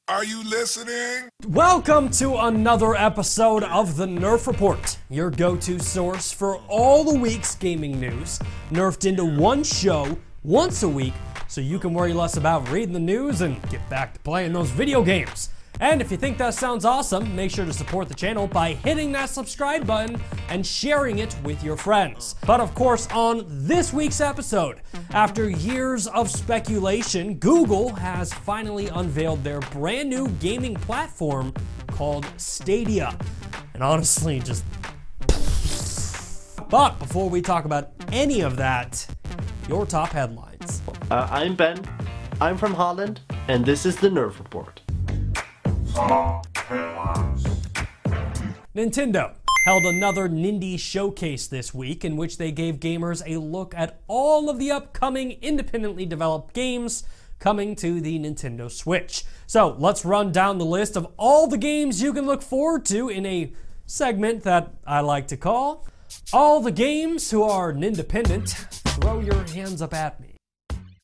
Are you listening? Welcome to another episode of the Nerf Report, your go-to source for all the week's gaming news, nerfed into one show once a week so you can worry less about reading the news and get back to playing those video games. And if you think that sounds awesome, make sure to support the channel by hitting that subscribe button and sharing it with your friends. But of course, on this week's episode, after years of speculation, Google has finally unveiled their brand new gaming platform called Stadia. And honestly, just... But before we talk about any of that, your top headlines. I'm Ben, I'm from Holland, and this is the Nerf Report. Nintendo held another Nindy showcase this week in which they gave gamers a look at all of the upcoming independently developed games coming to the Nintendo Switch. So let's run down the list of all the games you can look forward to in a segment that I like to call All the Games Who Are Nindependent. Throw your hands up at me.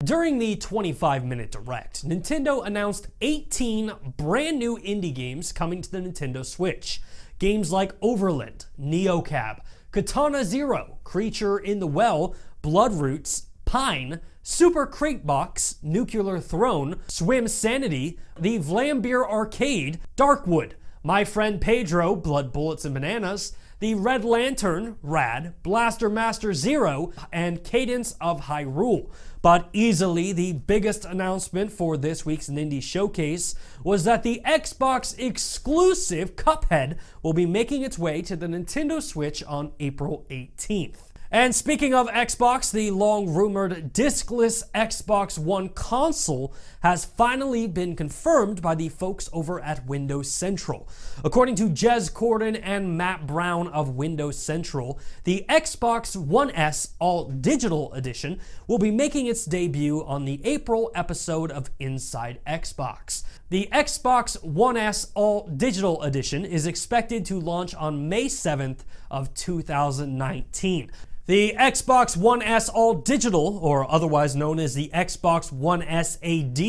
During the 25-minute direct, Nintendo announced 18 brand new indie games coming to the Nintendo Switch. Games like Overland, Neocab, Katana Zero, Creature in the Well, Bloodroots, Pine, Super Crate Box, Nuclear Throne, Swim Sanity, The Vlambeer Arcade, Darkwood, My Friend Pedro, Blood Bullets and Bananas, The Red Lantern, Rad, Blaster Master Zero, and Cadence of Hyrule. But easily the biggest announcement for this week's Nindy Showcase was that the Xbox exclusive Cuphead will be making its way to the Nintendo Switch on April 18th. And speaking of Xbox, the long-rumored discless Xbox One console has finally been confirmed by the folks over at Windows Central. According to Jez Corden and Matt Brown of Windows Central, the Xbox One S All-Digital Edition will be making its debut on the April episode of Inside Xbox. The Xbox One S All-Digital Edition is expected to launch on May 7th of 2019. The Xbox One S All Digital, or otherwise known as the Xbox One S AD.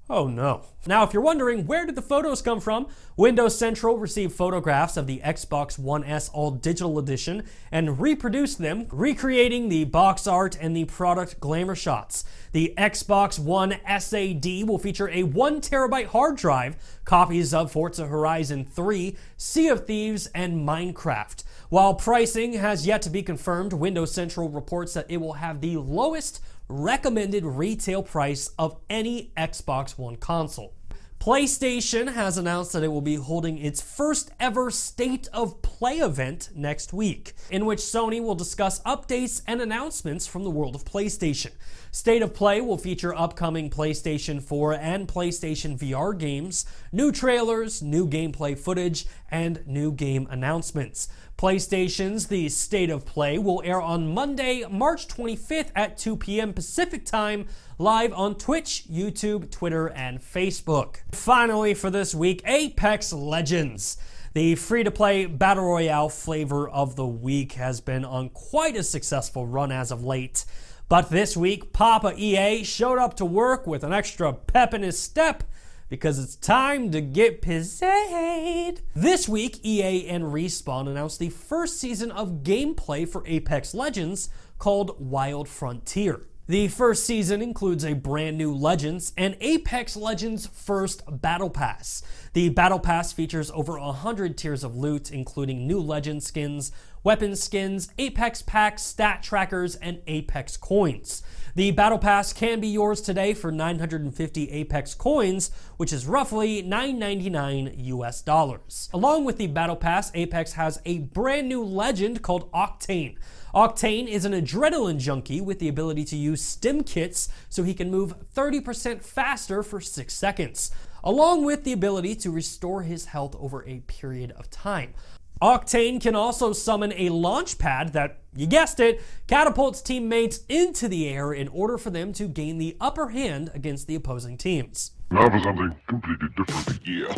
Oh no. Now, if you're wondering, where did the photos come from? Windows Central received photographs of the Xbox One S All Digital Edition and reproduced them, recreating the box art and the product glamour shots. The Xbox One SAD will feature a 1 terabyte hard drive, copies of Forza Horizon 3, Sea of Thieves, and Minecraft. While pricing has yet to be confirmed, Windows Central reports that it will have the lowest recommended retail price of any Xbox One console. PlayStation has announced that it will be holding its first ever State of Play event next week, in which Sony will discuss updates and announcements from the world of PlayStation. State of Play will feature upcoming PlayStation 4 and PlayStation VR games, new trailers, new gameplay footage, and new game announcements. PlayStation's The State of Play will air on Monday, March 25th at 2 p.m. Pacific Time, live on Twitch, YouTube, Twitter, and Facebook. Finally for this week, Apex Legends. The free-to-play Battle Royale flavor of the week has been on quite a successful run as of late. But this week, Papa EA showed up to work with an extra pep in his step because it's time to get paid. This week, EA and Respawn announced the first season of gameplay for Apex Legends called Wild Frontier. The first season includes a brand new Legends and Apex Legends first Battle Pass. The Battle Pass features over 100 tiers of loot, including new Legend skins, weapon skins, Apex packs, stat trackers, and Apex coins. The Battle Pass can be yours today for 950 Apex coins, which is roughly $9.99 US. Along with the Battle Pass, Apex has a brand new Legend called Octane. Octane is an adrenaline junkie with the ability to use stim kits so he can move 30% faster for 6 seconds, along with the ability to restore his health over a period of time. Octane can also summon a launch pad that, you guessed it, catapults teammates into the air in order for them to gain the upper hand against the opposing teams. Now for something completely different. Yeah.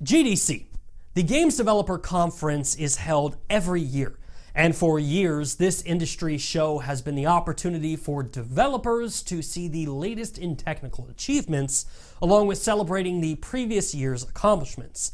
GDC. The Games Developer Conference is held every year, And for years, this industry show has been the opportunity for developers to see the latest in technical achievements, along with celebrating the previous year's accomplishments.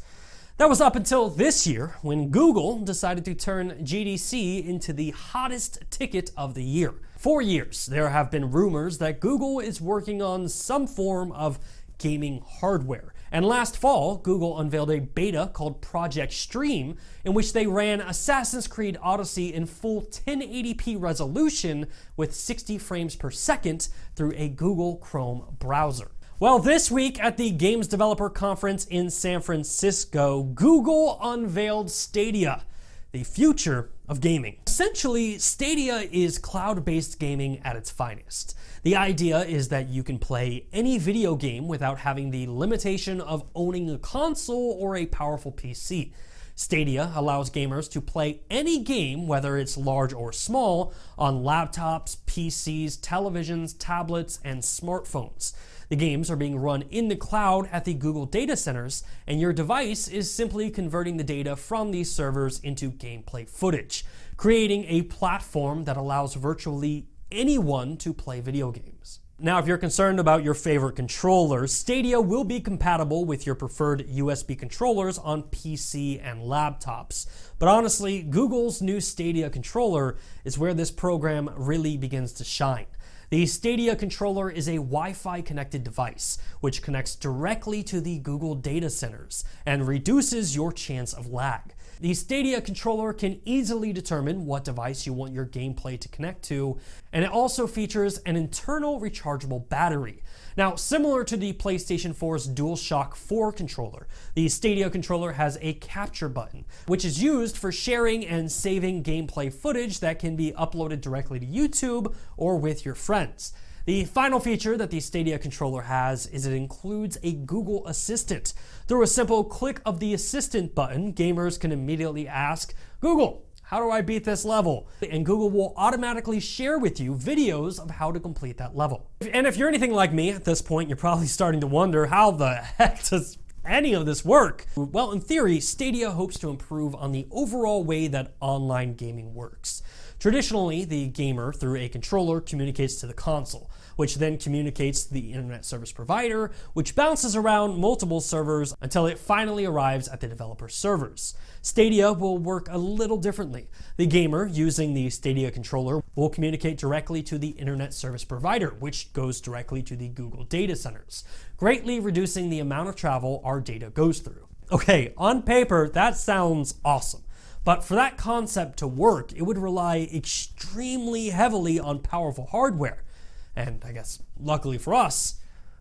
That was up until this year, when Google decided to turn GDC into the hottest ticket of the year. For years, there have been rumors that Google is working on some form of gaming hardware. And last fall, Google unveiled a beta called Project Stream, in which they ran Assassin's Creed Odyssey in full 1080p resolution with 60 frames per second through a Google Chrome browser. Well, this week at the Games Developer Conference in San Francisco, Google unveiled Stadia, the future of gaming. Essentially, Stadia is cloud-based gaming at its finest. The idea is that you can play any video game without having the limitation of owning a console or a powerful PC. Stadia allows gamers to play any game, whether it's large or small, on laptops, PCs, televisions, tablets, and smartphones. The games are being run in the cloud at the Google data centers, and your device is simply converting the data from these servers into gameplay footage, creating a platform that allows virtually anyone to play video games. Now, if you're concerned about your favorite controller, Stadia will be compatible with your preferred USB controllers on PC and laptops. But honestly, Google's new Stadia controller is where this program really begins to shine. The Stadia controller is a Wi-Fi connected device, which connects directly to the Google data centers and reduces your chance of lag. The Stadia controller can easily determine what device you want your gameplay to connect to, and it also features an internal rechargeable battery. Now, similar to the PlayStation 4's DualShock 4 controller, the Stadia controller has a capture button, which is used for sharing and saving gameplay footage that can be uploaded directly to YouTube or with your friends. The final feature that the Stadia controller has is it includes a Google Assistant. Through a simple click of the Assistant button, gamers can immediately ask, "Google, how do I beat this level?" And Google will automatically share with you videos of how to complete that level. And if you're anything like me at this point, you're probably starting to wonder, how the heck does any of this work? Well, in theory, Stadia hopes to improve on the overall way that online gaming works. Traditionally, the gamer, through a controller, communicates to the console, which then communicates to the internet service provider, which bounces around multiple servers until it finally arrives at the developer servers. Stadia will work a little differently. The gamer, using the Stadia controller, will communicate directly to the internet service provider, which goes directly to the Google data centers, greatly reducing the amount of travel our data goes through. Okay, on paper, that sounds awesome. But for that concept to work, it would rely extremely heavily on powerful hardware. And I guess, luckily for us,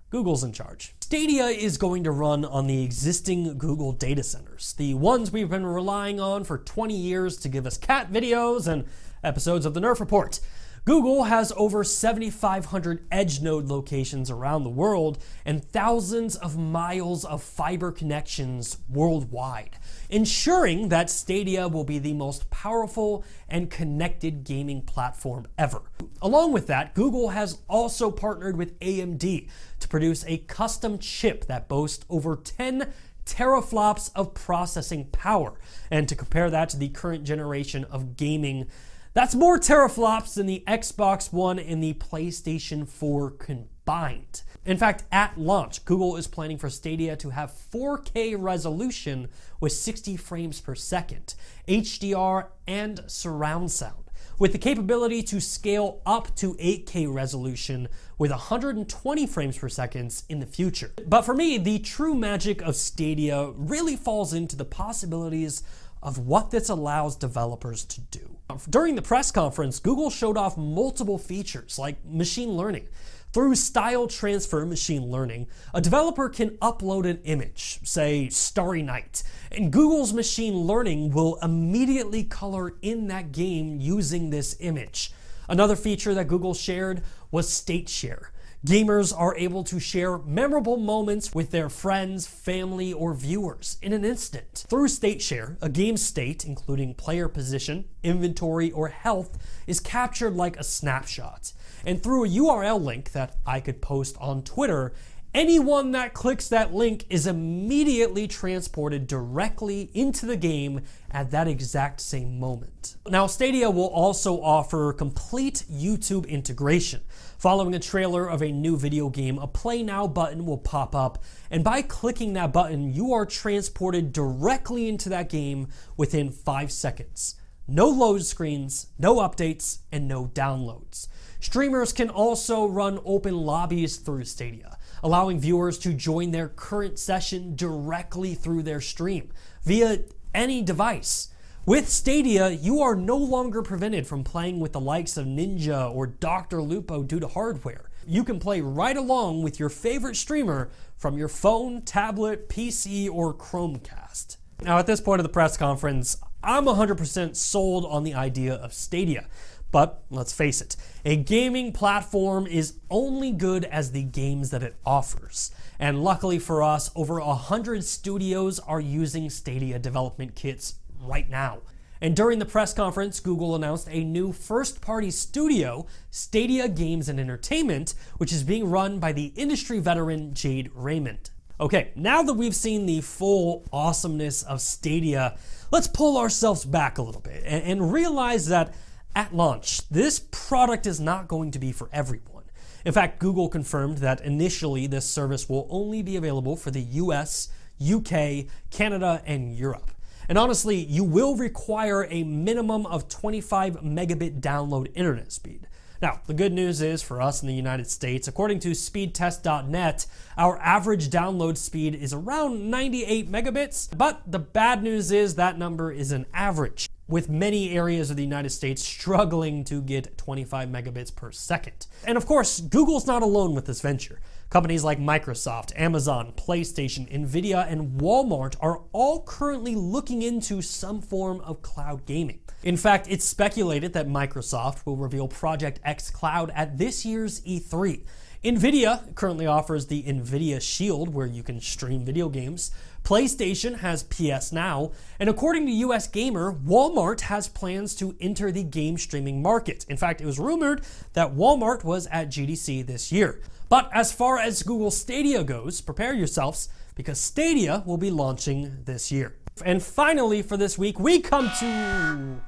Google's in charge. Stadia is going to run on the existing Google data centers, the ones we've been relying on for 20 years to give us cat videos and episodes of the Nerf Report. Google has over 7,500 edge node locations around the world and thousands of miles of fiber connections worldwide, ensuring that Stadia will be the most powerful and connected gaming platform ever. Along with that, Google has also partnered with AMD to produce a custom chip that boasts over 10 teraflops of processing power. And to compare that to the current generation of gaming, that's more teraflops than the Xbox One and the PlayStation 4 combined. In fact, at launch, Google is planning for Stadia to have 4K resolution with 60 frames per second, HDR, and surround sound, with the capability to scale up to 8K resolution with 120 frames per second in the future. But for me, the true magic of Stadia really falls into the possibilities of what this allows developers to do. During the press conference, Google showed off multiple features like machine learning. Through style transfer machine learning, a developer can upload an image, say Starry Night, and Google's machine learning will immediately color in that game using this image. Another feature that Google shared was state share. Gamers are able to share memorable moments with their friends, family, or viewers in an instant. Through state share, a game's state, including player position, inventory, or health, is captured like a snapshot. And through a URL link that I could post on Twitter, anyone that clicks that link is immediately transported directly into the game at that exact same moment. Now, Stadia will also offer complete YouTube integration. Following a trailer of a new video game, a Play Now button will pop up, and by clicking that button, you are transported directly into that game within 5 seconds. No load screens, no updates, and no downloads. Streamers can also run open lobbies through Stadia, allowing viewers to join their current session directly through their stream via any device. With Stadia, you are no longer prevented from playing with the likes of Ninja or Dr. Lupo due to hardware. You can play right along with your favorite streamer from your phone, tablet, PC, or Chromecast. Now, at this point of the press conference, I'm 100% sold on the idea of Stadia. But let's face it, a gaming platform is only good as the games that it offers. And luckily for us, over 100 studios are using Stadia development kits right now. And during the press conference, Google announced a new first-party studio, Stadia Games and Entertainment, which is being run by the industry veteran Jade Raymond. Okay, now that we've seen the full awesomeness of Stadia, let's pull ourselves back a little bit and realize that at launch, this product is not going to be for everyone. In fact, Google confirmed that initially this service will only be available for the US, UK, Canada, and Europe. And honestly, you will require a minimum of 25 megabit download internet speed. Now, the good news is for us in the United States, according to speedtest.net, our average download speed is around 98 megabits, but the bad news is that number is an average, with many areas of the United States struggling to get 25 megabits per second. And of course, Google's not alone with this venture. Companies like Microsoft, Amazon, PlayStation, Nvidia, and Walmart are all currently looking into some form of cloud gaming. In fact, it's speculated that Microsoft will reveal Project X Cloud at this year's E3. Nvidia currently offers the Nvidia Shield, where you can stream video games. PlayStation has PS Now, and according to US Gamer, Walmart has plans to enter the game streaming market. In fact, it was rumored that Walmart was at GDC this year. But as far as Google Stadia goes, prepare yourselves, because Stadia will be launching this year. And finally, for this week, we come to...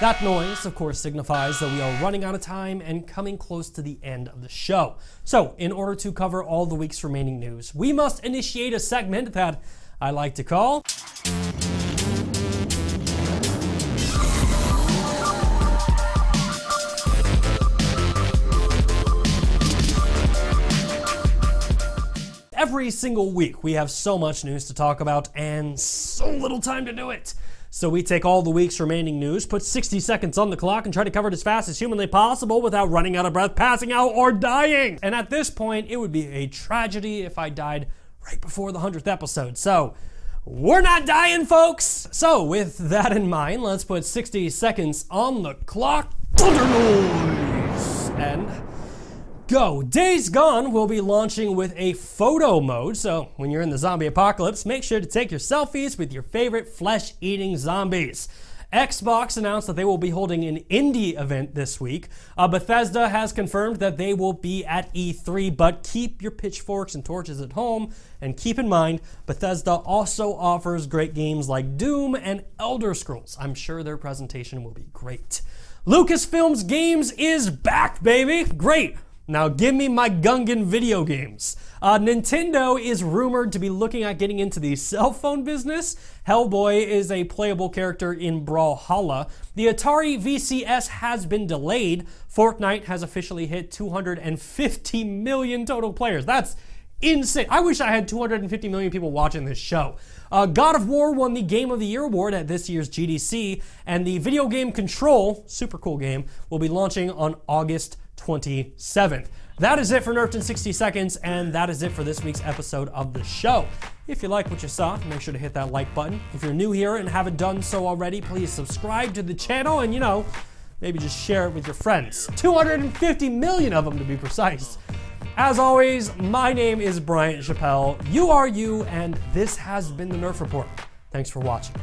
That noise, of course, signifies that we are running out of time and coming close to the end of the show. So, in order to cover all the week's remaining news, we must initiate a segment that I like to call... Every single week, we have so much news to talk about and so little time to do it. So we take all the week's remaining news, put 60 seconds on the clock, and try to cover it as fast as humanly possible without running out of breath, passing out, or dying. And at this point, it would be a tragedy if I died right before the 100th episode. So we're not dying, folks. So with that in mind, let's put 60 seconds on the clock. Thunder noise! And... go. Days Gone will be launching with a photo mode, so when you're in the zombie apocalypse, make sure to take your selfies with your favorite flesh-eating zombies. Xbox announced that they will be holding an indie event this week. Bethesda has confirmed that they will be at E3, but keep your pitchforks and torches at home, and keep in mind, Bethesda also offers great games like Doom and Elder Scrolls. I'm sure their presentation will be great. Lucasfilm's Games is back, baby! Great! Now give me my Gungan video games. Nintendo is rumored to be looking at getting into the cell phone business. Hellboy is a playable character in Brawlhalla. The Atari VCS has been delayed. Fortnite has officially hit 250 million total players. That's insane. I wish I had 250 million people watching this show. God of War won the Game of the Year award at this year's GDC, and the video game Control, super cool game, will be launching on August 27th. That is it for Nerfed in 60 seconds, and that is it for this week's episode of the show. If you like what you saw, make sure to hit that like button. If you're new here and haven't done so already, please subscribe to the channel and, you know, maybe just share it with your friends. 250 million of them to be precise. As always, my name is Bryant Chappelle. You are you, and this has been the Nerf Report. Thanks for watching.